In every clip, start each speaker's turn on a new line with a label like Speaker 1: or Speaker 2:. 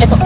Speaker 1: Ito.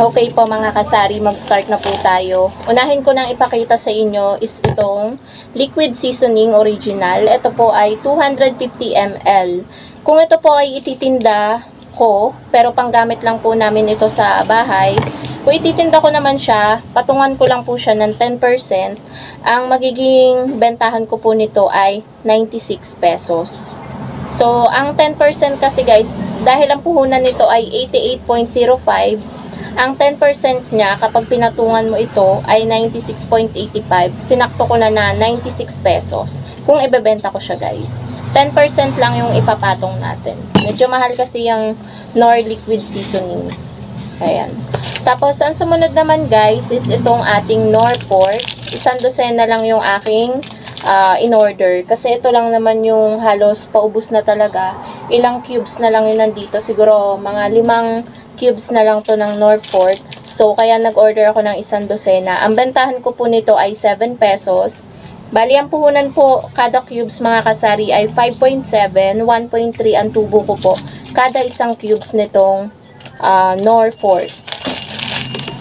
Speaker 1: Okay po mga kasari, mag-start na po tayo. Unahin ko nang ipakita sa inyo is itong liquid seasoning original. Ito po ay 250 ml. Kung ito po ay ititinda ko, pero panggamit lang po namin ito sa bahay, kung ititinda ko naman siya, patungan ko lang po siya ng 10%, ang magiging bentahan ko po nito ay 96 pesos. So, ang 10% kasi guys, dahil ang puhunan nito ay 88.05, ang 10% niya kapag pinatungan mo ito ay 96.85. Sinakto ko na 96 pesos kung ibebenta ko siya guys. 10% lang yung ipapatong natin. Medyo mahal kasi yung Knorr liquid seasoning. Ayan. Tapos ang sumunod naman guys is itong ating Knorr pork. 1 dosena lang yung aking in order. Kasi ito lang naman yung halos paubos na talaga. Ilang cubes na lang yun nandito. Siguro mga 5 cubes na lang to ng Knorr pork. So, kaya nag-order ako ng 1 dosena. Ang bentahan ko po nito ay 7 pesos. Bali, ang puhunan po, kada cubes mga kasari ay 5.7, 1.3 ang tubo ko po. Kada isang cubes nitong Knorr pork.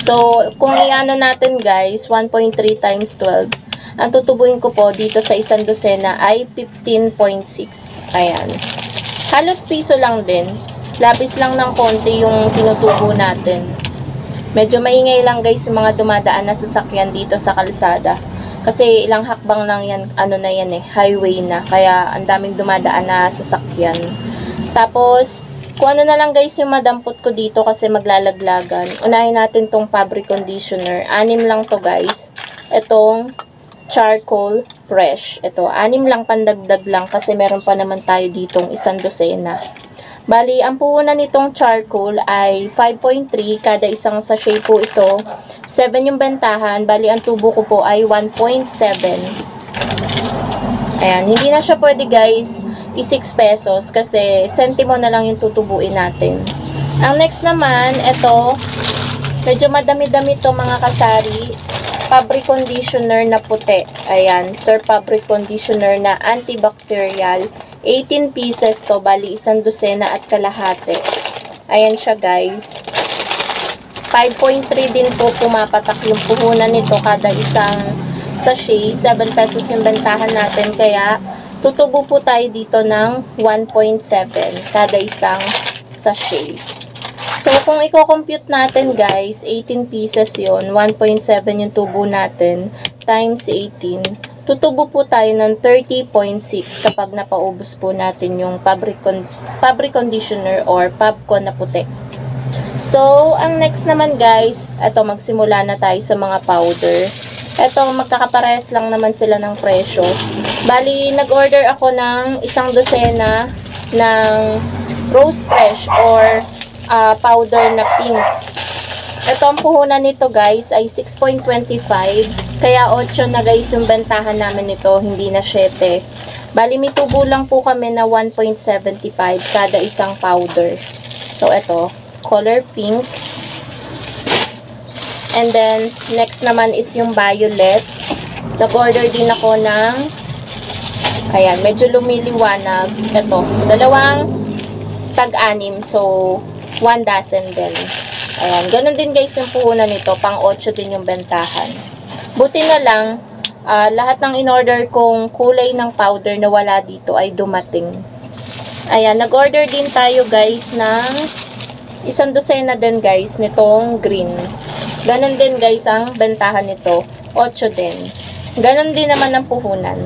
Speaker 1: So, kung i-ano natin guys, 1.3 times 12, ang tutubuin ko po dito sa 1 dosena ay 15.6. Ayan. Halos piso lang din. Labis lang ng konti yung tinutubo natin. Medyo maingay lang guys yung mga dumadaan na sasakyan dito sa kalsada. Kasi ilang hakbang lang yan, ano na yan highway na. Kaya ang daming dumadaan na sasakyan. Tapos, kung ano na lang guys yung madampot ko dito kasi maglalaglagan. Unahin natin tong fabric conditioner. 6 lang to guys. Itong charcoal fresh. Ito, 6 lang, pandagdag lang kasi meron pa naman tayo ditong 1 dosena. Bali, ang puhunan nitong charcoal ay 5.3, kada isang sachet po ito. 7 yung bentahan, bali ang tubo ko po ay 1.7. Ayan, hindi na siya pwede guys, i-6 pesos kasi sentimo na lang yung tutubuin natin. Ang next naman, ito, medyo madami-dami to mga kasari. Fabric conditioner na puti. Ayan, Sir Fabric Conditioner na antibacterial. 18 pieces to, bali 1 dosena at kalahati. Ayan siya guys. 5.3 din po pumapatak yung puhunan nito kada isang sachet. 7 pesos yung bentahan natin, kaya tutubo po tayo dito ng 1.7 kada isang sachet. So, kung i-compute natin guys, 18 pieces yon, 1.7 yung tubo natin, times 18, tutubo po tayo ng 30.6 kapag napaubos po natin yung fabric conditioner or Fabcon na puti. So, ang next naman guys, eto magsimula na tayo sa mga powder. Eto, magkakaparehas lang naman sila ng presyo. Bali, nag-order ako ng 1 dosena ng Rose Fresh or powder na pink. Ito ang puhunan nito guys ay 6.25. Kaya 8 na guys yung bentahan namin nito, hindi na 7. Bali may tubo lang po kami na 1.75 kada isang powder. So ito, color pink. And then next naman is yung violet. Nag-order din ako ng, ayan, medyo lumiliwanag. Ito, 2 tag-6. So 1 dozen din. Ayan, ganun din guys yung puhunan nito, pang 8 din yung bentahan. Buti na lang, lahat ng in-order kong kulay ng powder na wala dito ay dumating. Ayan, nag-order din tayo guys ng 1 dosena din guys nitong green. Ganun din guys ang bentahan nito, 8 din. Ganun din naman ang puhunan.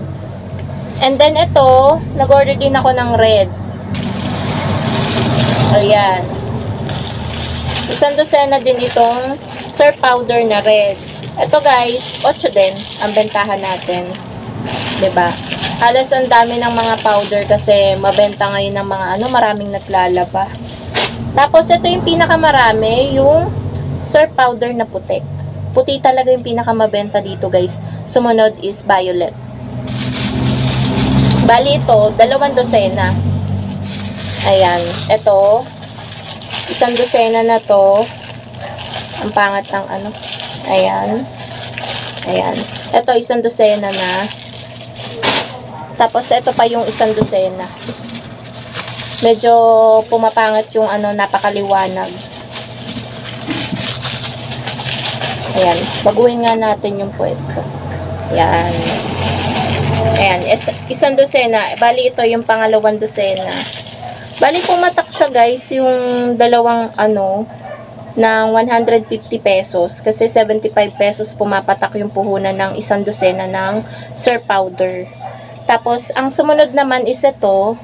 Speaker 1: And then ito, nag-order din ako ng red. Ayan. 1 dosena din itong Sir powder na red. Ito guys, 8 din ang bentahan natin. 'Diba? Halos ang dami ng mga powder kasi mabenta ngayon ng mga maraming naglalaba. Tapos ito yung pinakamarami, yung surf powder na puti. Puti talaga yung pinakamabenta dito, guys. Sumunod is violet. Bali ito, 2 dosena. Ayan, ito 1 dosena na to. Ang pangat ng Ayan. Ayan. Ito 1 dosena na. Tapos ito pa yung 1 dosena. Medyo pumapangat yung napakaliwanag. Ayan. Baguhin nga natin yung pwesto. Ayan. Ayan. 1 dosena. Bali ito yung pangalawang dosena. Bali pumatak siya, guys, yung dalawang ng 150 pesos. Kasi 75 pesos pumapatak yung puhunan ng 1 dosena ng surf powder. Tapos, ang sumunod naman is ito.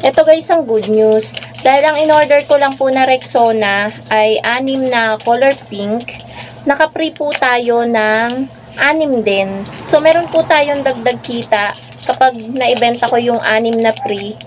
Speaker 1: Ito, guys, ang good news. Dahil ang in-order ko lang po na Rexona ay 6 na color pink. Naka-free po tayo ng 6 din. So, meron po tayong dagdag kita. Kapag naibenta ko yung 6 na free,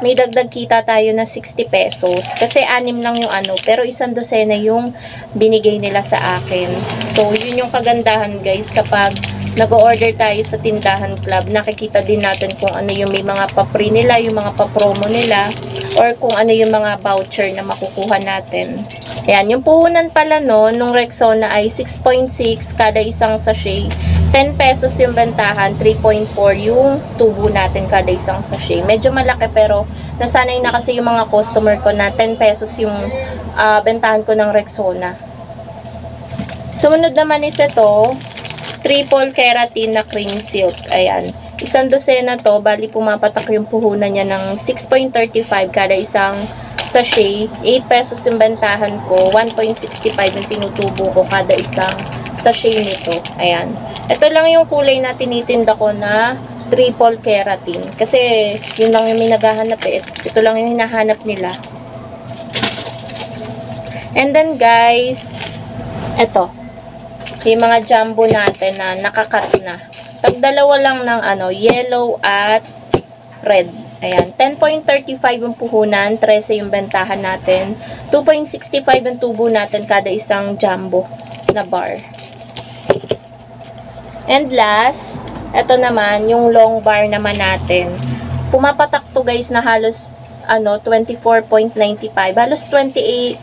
Speaker 1: may dagdag kita tayo na 60 pesos. Kasi 6 lang yung pero 1 dosena yung binigay nila sa akin. So, yun yung kagandahan, guys, kapag nag-order tayo sa tindahan club, nakikita din natin kung ano yung may mga pa-free nila, yung mga pa-promo nila, or kung ano yung mga voucher na makukuha natin. Ayan, yung puhunan pala nung Rexona ay 6.6 kada isang sachet. 10 pesos yung bentahan, 3.4 yung tubo natin kada isang sachet. Medyo malaki pero nasanay na kasi yung mga customer ko na 10 pesos yung bentahan ko ng Rexona. Sumunod naman is ito, triple keratin na cream silk. Ayan. 1 dosena to, bali pumapatak yung puhunan niya ng 6.35 kada isang sachet. 8 pesos yung bentahan ko, 1.65 yung tinutubo ko kada isang sachet nito. Ayan. Ito lang yung kulay na tinitinda ko na triple keratin. Kasi yun lang yung may naghahanap eh. Ito lang yung hinahanap nila. And then, guys, ito. Yung mga jumbo natin na nakakat na. Tagdalawa lang ng yellow at red. Ayan. 10.35 yung puhunan. 13 yung bentahan natin. 2.65 yung tubo natin kada isang jumbo na bar. And last, ito naman, yung long bar naman natin. Pumapatak to, guys, na halos 24.95. Halos 25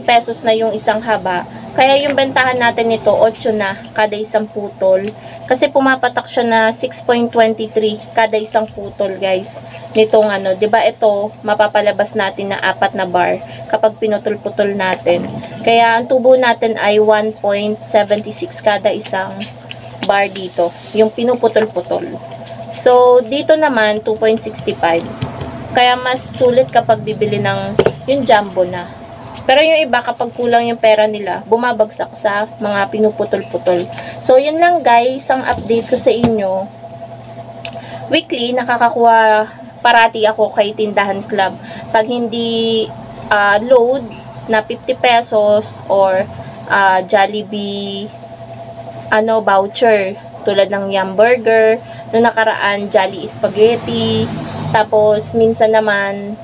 Speaker 1: pesos na yung isang haba. Kaya yung bentahan natin nito, 8 na kada isang putol. Kasi pumapatak siya na 6.23 kada isang putol, guys. Nitong 'di ba ito, mapapalabas natin na 4 na bar kapag pinutol-putol natin. Kaya ang tubo natin ay 1.76 kada isang bar dito, yung pinuputol-putol. So, dito naman, 2.65. Kaya mas sulit kapag bibili ng yung jumbo na. Pero yung iba, kapag kulang yung pera nila, bumabagsak sa mga pinuputol-putol. So, yun lang, guys, ang update ko sa inyo. Weekly, nakakakuha parati ako kay Tindahan Club. Pag hindi load na 50 pesos or Jollibee voucher tulad ng Yum Burger, noong nakaraan Jolly Spaghetti, tapos minsan naman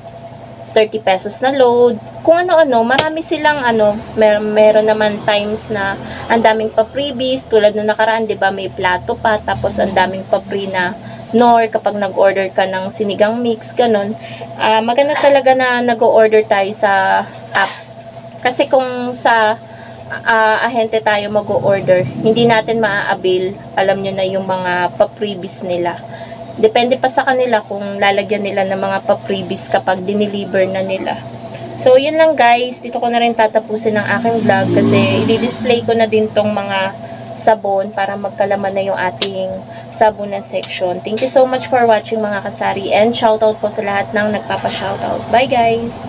Speaker 1: 30 pesos na load, kung ano-ano, marami silang meron naman times na ang daming pa-freebies, tulad noong nakaraan, 'di ba, may plato pa, tapos ang daming pa-free na nor kapag nag-order ka ng sinigang mix, ganun. Maganda talaga na nag-order tayo sa app. Kasi kung sa ahente tayo mag-order, hindi natin maa-avail, alam nyo na yung mga pa-freebies nila. Depende pa sa kanila kung lalagyan nila ng mga pa-freebies kapag dineliver na nila. So, yun lang, guys. Dito ko na rin tatapusin ang aking vlog kasi i-display ko na din tong mga sabon para magkalaman na yung ating sabunan section. Thank you so much for watching, mga kasari, and shoutout po sa lahat ng nagpapa-shoutout. Bye, guys!